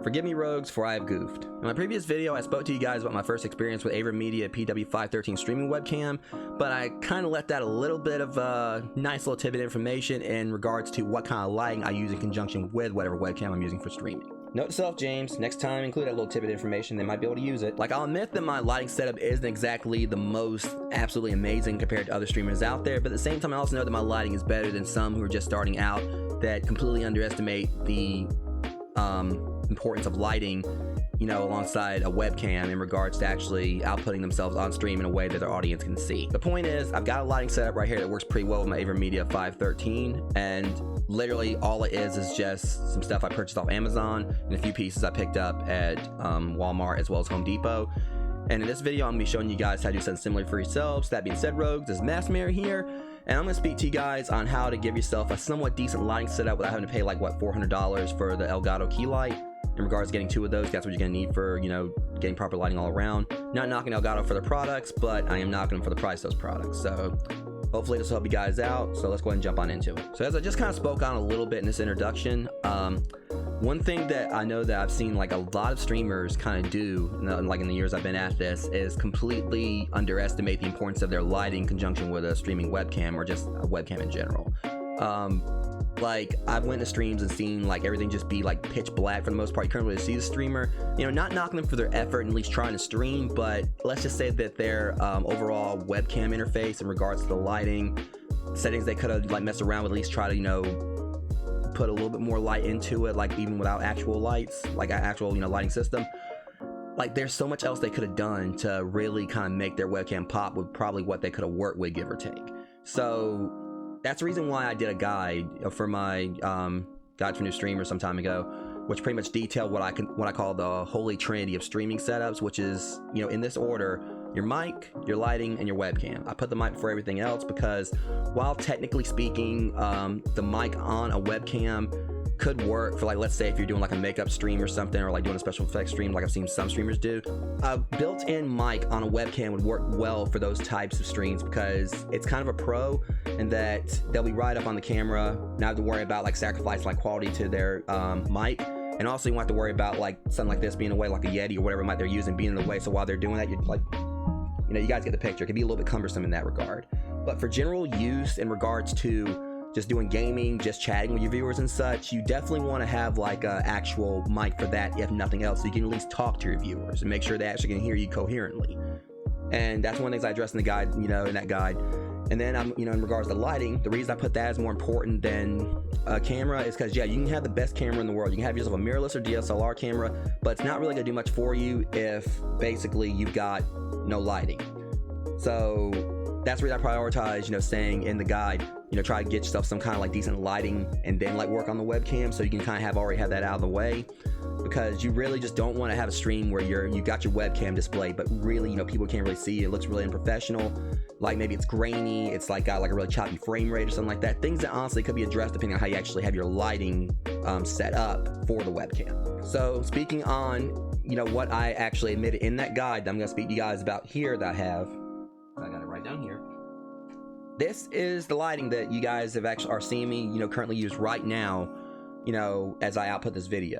Forgive me, rogues, for I have goofed. In my previous video, I spoke to you guys about my first experience with AverMedia PW513 streaming webcam, but I kind of left out a little bit of nice little tidbit information in regards to what kind of lighting I use in conjunction with whatever webcam I'm using for streaming. Note to self, James, next time include that little tidbit information, they might be able to use it. Like, I'll admit that my lighting setup isn't exactly the most absolutely amazing compared to other streamers out there, but at the same time I also know that my lighting is better than some who are just starting out that completely underestimate the importance of lighting, you know, alongside a webcam in regards to actually outputting themselves on stream in a way that their audience can see. The point is, I've got a lighting setup right here that works pretty well with my AverMedia 513, and literally all it is just some stuff I purchased off Amazon and a few pieces I picked up at Walmart as well as Home Depot. And in this video, I'm going to be showing you guys how to do something similar for yourselves. That being said, rogues, this is Masquemare here, and I'm going to speak to you guys on how to give yourself a somewhat decent lighting setup without having to pay like, what, $400 for the Elgato key light. In regards to getting 2 of those, that's what you're going to need for, you know, getting proper lighting all around. Not knocking Elgato for their products, but I am knocking them for the price of those products. So hopefully this will help you guys out. So let's go ahead and jump on into it. So as I just kind of spoke on a little bit in this introduction, one thing that I know that I've seen like a lot of streamers kind of do, like in the years I've been at this, is completely underestimate the importance of their lighting in conjunction with a streaming webcam or just a webcam in general. Like, I've went to streams and seen like everything just be like pitch black for the most part. You can't really see the streamer, you know, not knocking them for their effort and at least trying to stream, but let's just say that their overall webcam interface in regards to the lighting settings, they could have like messed around with, at least try to, you know, put a little bit more light into it, like even without actual lights, like an actual, you know, lighting system. Like, there's so much else they could have done to really kind of make their webcam pop with probably what they could have worked with, give or take. So that's the reason why I did a guide for my guide for new streamers some time ago, which pretty much detailed what I call the holy trinity of streaming setups, which is, you know, in this order: your mic, your lighting, and your webcam. I put the mic before everything else because while technically speaking, the mic on a webcam could work for, like, let's say if you're doing like a makeup stream or something, or like doing a special effects stream like I've seen some streamers do, a built-in mic on a webcam would work well for those types of streams because it's kind of a pro in that they'll be right up on the camera, not have to worry about like sacrificing like quality to their mic, and also you won't have to worry about like something like this being in the way, like a Yeti or whatever mic they're using being in the way. So while they're doing that, you're like, you know, you guys get the picture. It can be a little bit cumbersome in that regard. But for general use in regards to just doing gaming, just chatting with your viewers and such, you definitely want to have like an actual mic for that, if nothing else, so you can at least talk to your viewers and make sure they actually can hear you coherently. And that's one of the things I addressed in the guide, you know, in that guide. And then you know, in regards to lighting, the reason I put that as more important than a camera is because, yeah, you can have the best camera in the world. You can have yourself a mirrorless or DSLR camera, but it's not really gonna do much for you if basically you've got no lighting. So that's where I prioritize, you know, saying in the guide, you know, try to get yourself some kind of like decent lighting and then like work on the webcam so you can kind of already have that out of the way, because you really just don't want to have a stream where you got your webcam displayed, but really, you know, people can't really see it. It looks really unprofessional. Like maybe it's grainy, it's like got like a really choppy frame rate or something like that. Things that honestly could be addressed depending on how you actually have your lighting set up for the webcam. So speaking on, you know, what I actually admitted in that guide that I'm going to speak to you guys about here, that I got it right down here. This is the lighting that you guys have actually are seeing me, you know, currently use right now, you know, as I output this video.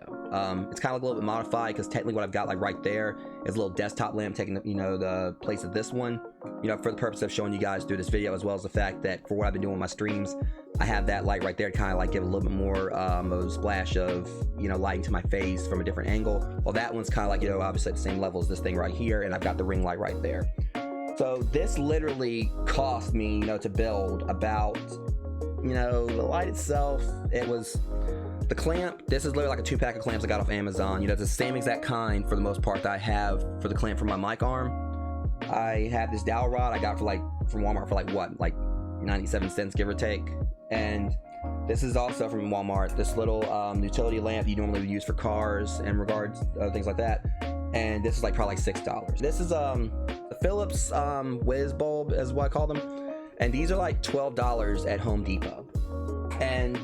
It's kind of like a little bit modified because technically what I've got like right there is a little desktop lamp taking the, you know, the place of this one, you know, for the purpose of showing you guys through this video, as well as the fact that for what I've been doing with my streams, I have that light right there to kind of like give a little bit more of a splash of, you know, lighting to my face from a different angle. Well, that one's kind of like, you know, obviously at the same level as this thing right here, and I've got the ring light right there. So this literally cost me, you know, to build about, you know, the light itself, it was the clamp. This is literally like a 2-pack of clamps I got off Amazon. You know, it's the same exact kind for the most part that I have for the clamp for my mic arm. I have this dowel rod I got for like from Walmart for like what, like 97 cents give or take. And this is also from Walmart, this little utility lamp you normally use for cars and regards things like that. And this is like probably like $6. This is the Phillips WIZ bulb is what I call them, and these are like $12 at Home Depot. And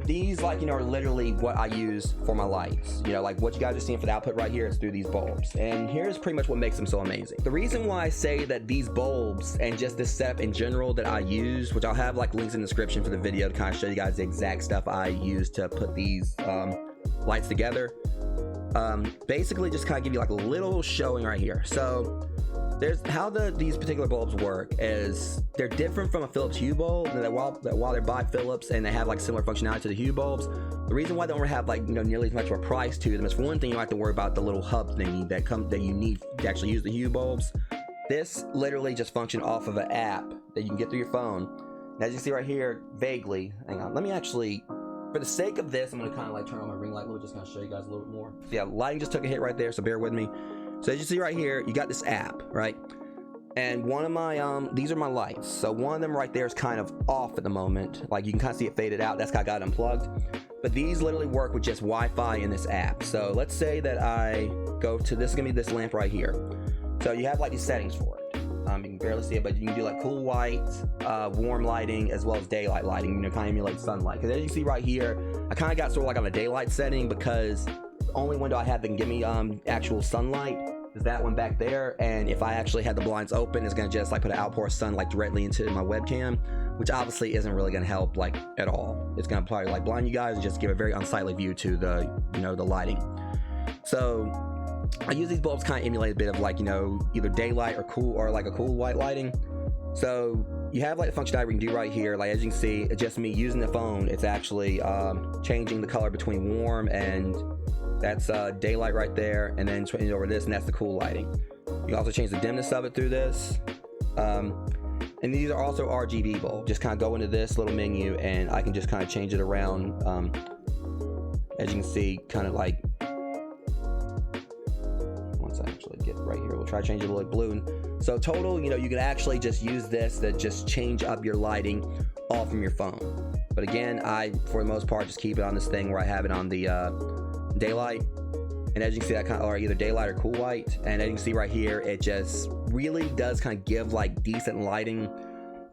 these, like, you know, are literally what I use for my lights. You know, like what you guys are seeing for the output right here is through these bulbs. And here's pretty much what makes them so amazing. The reason why I say that these bulbs and just this setup in general that I use, which I'll have like links in the description for the video to kind of show you guys the exact stuff I use to put these lights together. Basically just kind of give you like a little showing right here. So there's how these particular bulbs work is they're different from a Phillips Hue bulb. That while they're by Phillips and they have like similar functionality to the Hue bulbs, the reason why they don't have like nearly as much of a price to them is, for one thing, you don't have to worry about the little hub thingy that you need to actually use the Hue bulbs. This literally just functions off of an app that you can get through your phone. And as you can see right here, vaguely, hang on, let me actually, for the sake of this, I'm gonna kind of like turn on my ring light. Let me just kind of show you guys a little bit more. So yeah, lighting just took a hit right there, so bear with me. So as you see right here, you got this app, right? And one of my, these are my lights. So one of them right there is kind of off at the moment. Like you can kind of see it faded out. That's how I got it unplugged. But these literally work with just Wi-Fi in this app. So let's say that I go to, this is gonna be this lamp right here. So you have like these settings for it. You can barely see it, but you can do like cool white, warm lighting, as well as daylight lighting, kind of emulate sunlight. Because as you see right here, I kind of got sort of like on a daylight setting because the only window I have that can give me actual sunlight is that one back there. And if I actually had the blinds open, it's gonna just like put an outpour of sunlight directly into my webcam, which obviously isn't really gonna help like at all. It's gonna probably like blind you guys and just give a very unsightly view to the the lighting. So I use these bulbs kind of emulate a bit of like either daylight or cool, or like a cool white lighting. So you have like the functionality we can do right here. Like as you can see, it's just me using the phone. It's actually changing the color between warm, and that's daylight right there, and then switching over this, and that's the cool lighting. You can also change the dimness of it through this. And these are also RGB bulbs. Just kind of go into this little menu and I can just kind of change it around. As you can see, kind of like, once I actually get right here, we'll try to change it to like blue. So total, you can actually just use this to just change up your lighting all from your phone. But again, I, for the most part, just keep it on this thing where I have it on the daylight. And as you can see, that kind of, or either daylight or cool white. And as you can see right here, it just really does kind of give like decent lighting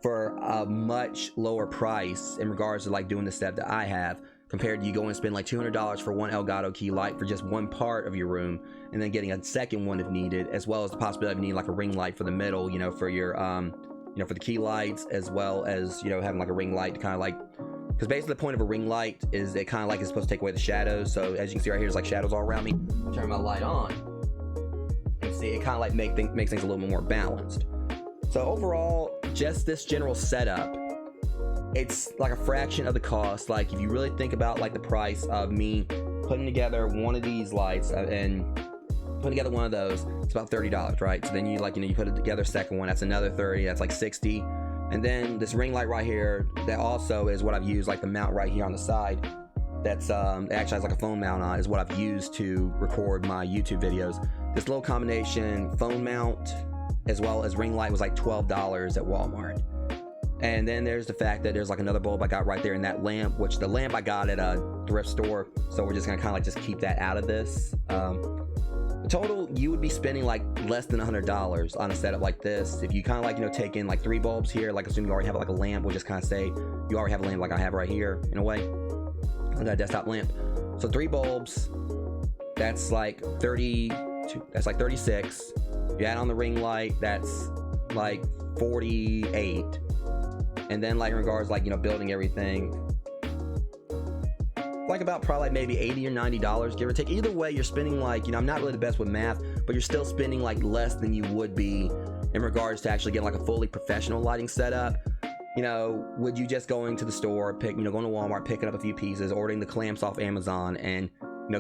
for a much lower price in regards to like doing the step that I have, compared to you go and spend like $200 for one Elgato key light for just one part of your room, and then getting a second one if needed, as well as the possibility of needing like a ring light for the middle, for your for the key lights, as well as having like a ring light to kind of like, because basically the point of a ring light is it kind of like it's supposed to take away the shadows. So as you can see right here, there's like shadows all around me. Turn my light on, you see it kind of like makes things a little bit more balanced. So overall, just this general setup, it's like a fraction of the cost. Like if you really think about like the price of me putting together one of these lights and putting together one of those, it's about $30, right? So then you you put it together, second one, that's another 30, that's like 60. And then this ring light right here, that also is what I've used, like the mount right here on the side, that's it actually has like a phone mount on, is what I've used to record my YouTube videos. This little combination phone mount as well as ring light was like $12 at Walmart. And then there's the fact that there's like another bulb I got right there in that lamp, which the lamp I got at a thrift store, so we're just gonna kind of like just keep that out of this. The total, you would be spending like less than $100 on a setup like this if you kind of like take in like 3 bulbs here, like assuming you already have like a lamp. We'll just kind of say you already have a lamp like I have right here in a way. I got a desktop lamp, so 3 bulbs, that's like 32, that's like 36. You add on the ring light, that's like 48. And then like in regards like building everything, like about probably like maybe $80 or $90, give or take. Either way, you're spending like, I'm not really the best with math, but you're still spending like less than you would be in regards to actually getting like a fully professional lighting setup. Would you just going to the store, going to Walmart, picking up a few pieces, ordering the clamps off Amazon, and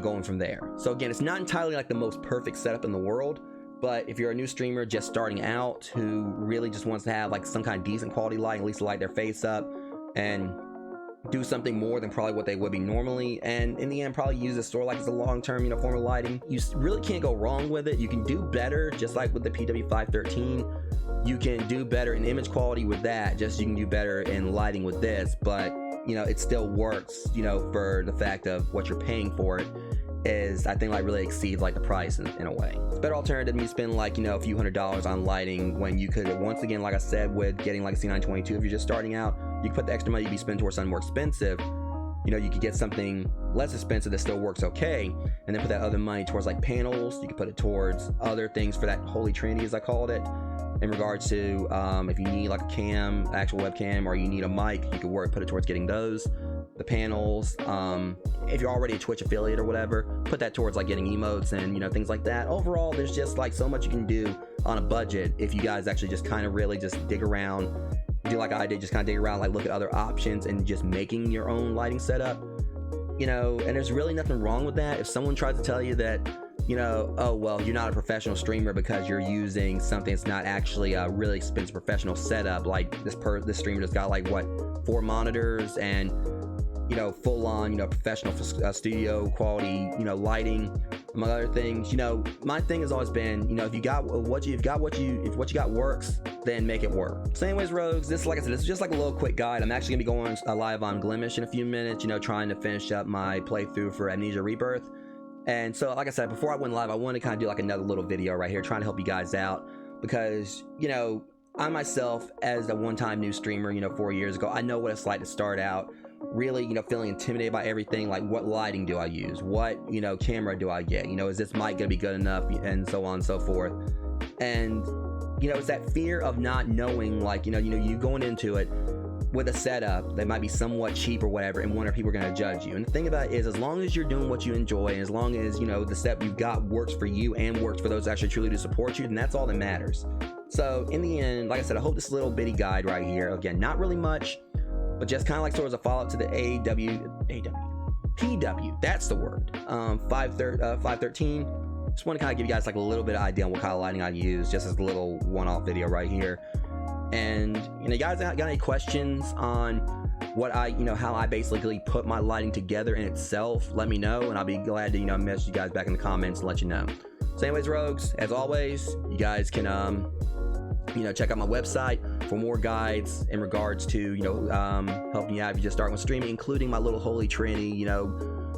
going from there. So again, it's not entirely like the most perfect setup in the world, but if you're a new streamer just starting out who really just wants to have like some kind of decent quality light, at least light their face up and do something more than probably what they would be normally, and in the end probably use a store like as a long-term form of lighting, you really can't go wrong with it. You can do better, just like with the PW513. You can do better in image quality with that, just you can do better in lighting with this, but it still works for the fact of what you're paying for it is, I think, like really exceeds like the price in a way. It's a better alternative than me spending like a few $100s on lighting, when you could, once again, like I said, with getting like a C922, if you're just starting out, you can put the extra money you'd be spending towards something more expensive. You could get something less expensive that still works okay, and then put that other money towards like panels. You could put it towards other things for that holy trinity, as I called it. in regards to if you need like a cam, actual webcam, or you need a mic, you could put it towards getting those. The panels, if you're already a Twitch affiliate or whatever, put that towards like getting emotes and, you know, things like that. Overall, there's just like so much you can do on a budget if you guys actually just kind of really just dig around, do like I did, just kind of dig around, like look at other options and just making your own lighting setup, you know. And there's really nothing wrong with that. If someone tries to tell you that, you know, oh well, you're not a professional streamer because you're using something that's not actually a really expensive professional setup, like this streamer just got like what, 4 monitors and, you know, full on, you know, professional studio quality, you know, lighting, among other things. You know, my thing has always been, you know, if you got what you got works, then make it work. So anyways, rogues, this, like I said, this is just like a little quick guide. I'm actually gonna be going live on Glimish in a few minutes, you know, trying to finish up my playthrough for Amnesia Rebirth. And so, like I said, before I went live, I wanted to kind of do like another little video right here, trying to help you guys out, because, you know, I myself, as a one-time new streamer, you know, 4 years ago, I know what it's like to start out really, you know, feeling intimidated by everything, like what lighting do I use, what, you know, camera do I get, you know, is this mic gonna be good enough, and so on and so forth. And, you know, it's that fear of not knowing, like, you know, you going into it with a setup that might be somewhat cheap or whatever, and wonder if people are going to judge you. And the thing about it is, as long as you're doing what you enjoy, and as long as, you know, the setup you've got works for you and works for those actually truly to support you, then that's all that matters. So in the end, like I said, I hope this little bitty guide right here, again, not really much, but just kind of like sort of a follow-up to the PW, that's the word, 513. Just want to kind of give you guys like a little bit of idea on what kind of lighting I use, just as a little one-off video right here. And, you know, you guys got any questions on what how I basically put my lighting together in itself, let me know, and I'll be glad to, you know, message you guys back in the comments and let you know. So anyways, rogues, as always, you guys can you know, check out my website for more guides in regards to, you know, helping you out if you just start with streaming, including my little holy trinity, you know,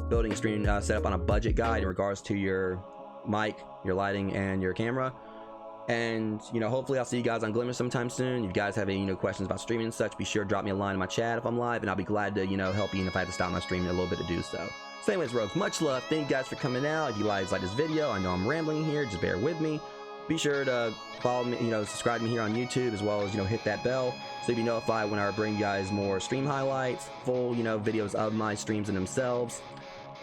building a stream setup on a budget guide in regards to your mic, your lighting, and your camera. And, you know, hopefully I'll see you guys on Glimmer sometime soon. If you guys have any, you know, questions about streaming and such, be sure to drop me a line in my chat if I'm live, and I'll be glad to, you know, help you, and if I have to stop my streaming a little bit to do so. So anyways, rogues, much love. Thank you guys for coming out. If you guys like this video, I know I'm rambling here, just bear with me. Be sure to follow me, you know, subscribe to me here on YouTube, as well as, you know, hit that bell so you'll be notified when I bring you guys more stream highlights, full, you know, videos of my streams in themselves,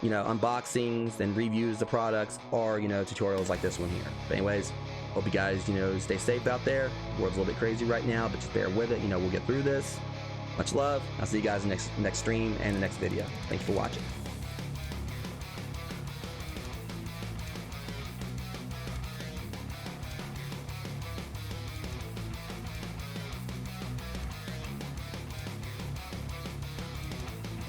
you know, unboxings and reviews of products, or, you know, tutorials like this one here. But anyways, hope you guys, you know, stay safe out there. The world's a little bit crazy right now, but just bear with it. You know, we'll get through this. Much love. I'll see you guys in the next stream and the next video. Thank you for watching.